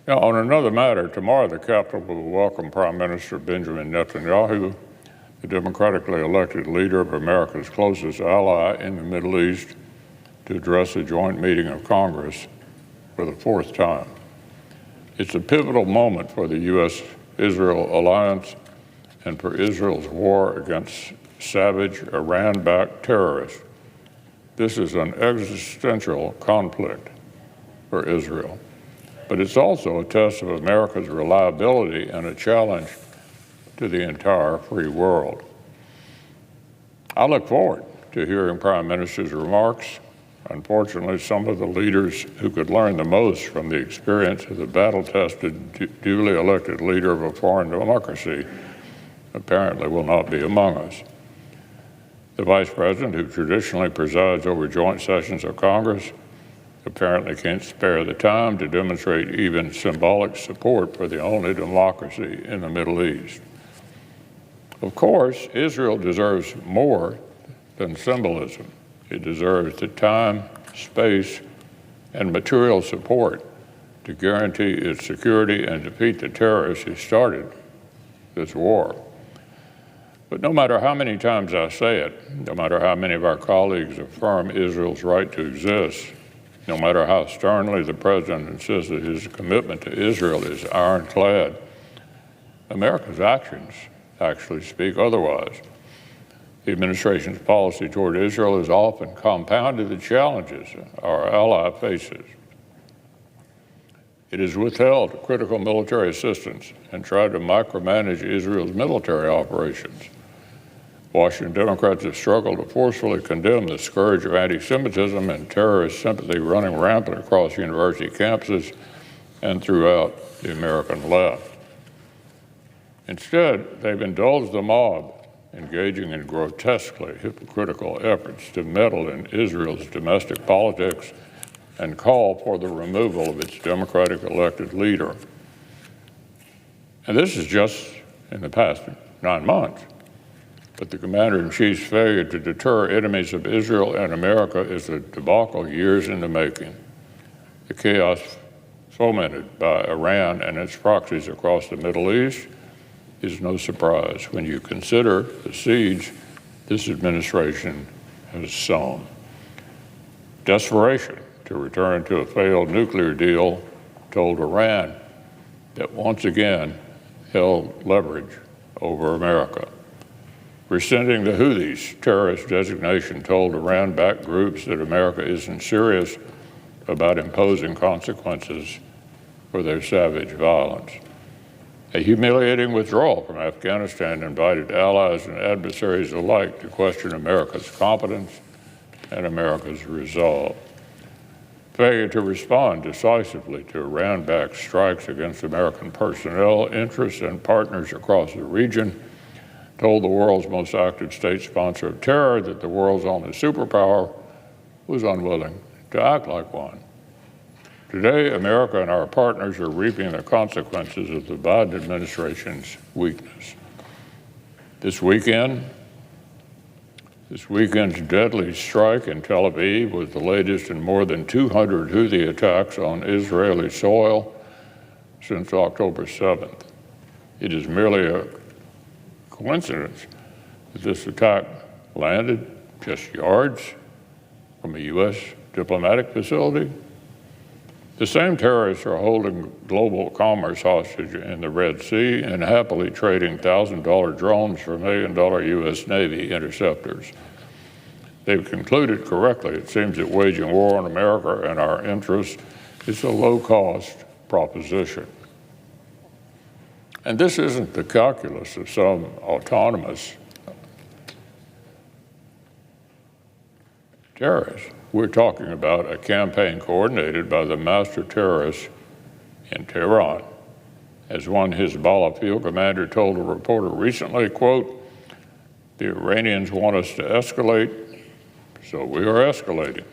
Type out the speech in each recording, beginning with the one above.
Now, on another matter, tomorrow the Capitol will welcome Prime Minister Benjamin Netanyahu, the democratically elected leader of America's closest ally in the Middle East, to address a joint meeting of Congress for the fourth time. It's a pivotal moment for the U.S.-Israel alliance and for Israel's war against savage Iran-backed terrorists. This is an existential conflict for Israel, but it's also a test of America's reliability and a challenge to the entire free world. I look forward to hearing Prime Minister's remarks. Unfortunately, some of the leaders who could learn the most from the experience of the battle-tested, duly elected leader of a foreign democracy apparently will not be among us. The Vice President, who traditionally presides over joint sessions of Congress, apparently can't spare the time to demonstrate even symbolic support for the only democracy in the Middle East. Of course, Israel deserves more than symbolism. It deserves the time, space, and material support to guarantee its security and defeat the terrorists who started this war. But no matter how many times I say it, no matter how many of our colleagues affirm Israel's right to exist, no matter how sternly the President insists that his commitment to Israel is ironclad, America's actions actually speak otherwise. The administration's policy toward Israel has often compounded the challenges our ally faces. It has withheld critical military assistance and tried to micromanage Israel's military operations. Washington Democrats have struggled to forcefully condemn the scourge of anti-Semitism and terrorist sympathy running rampant across university campuses and throughout the American left. Instead, they've indulged the mob, engaging in grotesquely hypocritical efforts to meddle in Israel's domestic politics and call for the removal of its democratic elected leader. And this is just in the past 9 months. But the Commander-in-Chief's failure to deter enemies of Israel and America is a debacle years in the making. The chaos fomented by Iran and its proxies across the Middle East is no surprise when you consider the siege this administration has sown. Desperation to return to a failed nuclear deal told Iran that once again held leverage over America. Rescinding the Houthis' terrorist designation told Iran-backed groups that America isn't serious about imposing consequences for their savage violence. A humiliating withdrawal from Afghanistan invited allies and adversaries alike to question America's competence and America's resolve. Failure to respond decisively to Iran-backed strikes against American personnel, interests, and partners across the region told the world's most active state sponsor of terror that the world's only superpower was unwilling to act like one. Today, America and our partners are reaping the consequences of the Biden administration's weakness. This weekend's deadly strike in Tel Aviv was the latest in more than 200 Houthi attacks on Israeli soil since October 7th. It is merely a coincidence that this attack landed just yards from a U.S. diplomatic facility. The same terrorists are holding global commerce hostage in the Red Sea and happily trading $1,000 drones for $1 million U.S. Navy interceptors. They've concluded correctly, it seems that waging war on America and our interests is a low-cost proposition. And this isn't the calculus of some autonomous terrorists. We're talking about a campaign coordinated by the master terrorists in Tehran. As one Hezbollah field commander told a reporter recently, quote, "The Iranians want us to escalate, so we are escalating.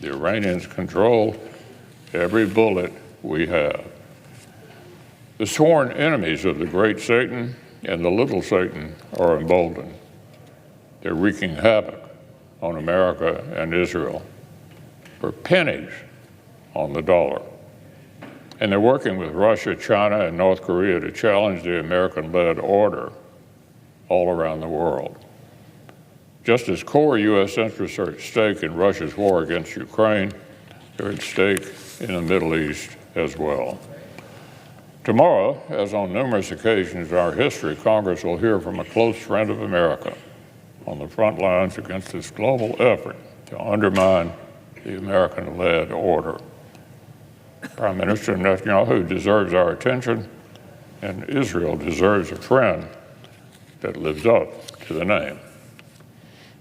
The Iranians control every bullet we have." The sworn enemies of the great Satan and the little Satan are emboldened. They're wreaking havoc on America and Israel for pennies on the dollar. And they're working with Russia, China, and North Korea to challenge the American-led order all around the world. Just as core U.S. interests are at stake in Russia's war against Ukraine, they're at stake in the Middle East as well. Tomorrow, as on numerous occasions in our history, Congress will hear from a close friend of America on the front lines against this global effort to undermine the American-led order. Prime Minister Netanyahu deserves our attention, and Israel deserves a friend that lives up to the name.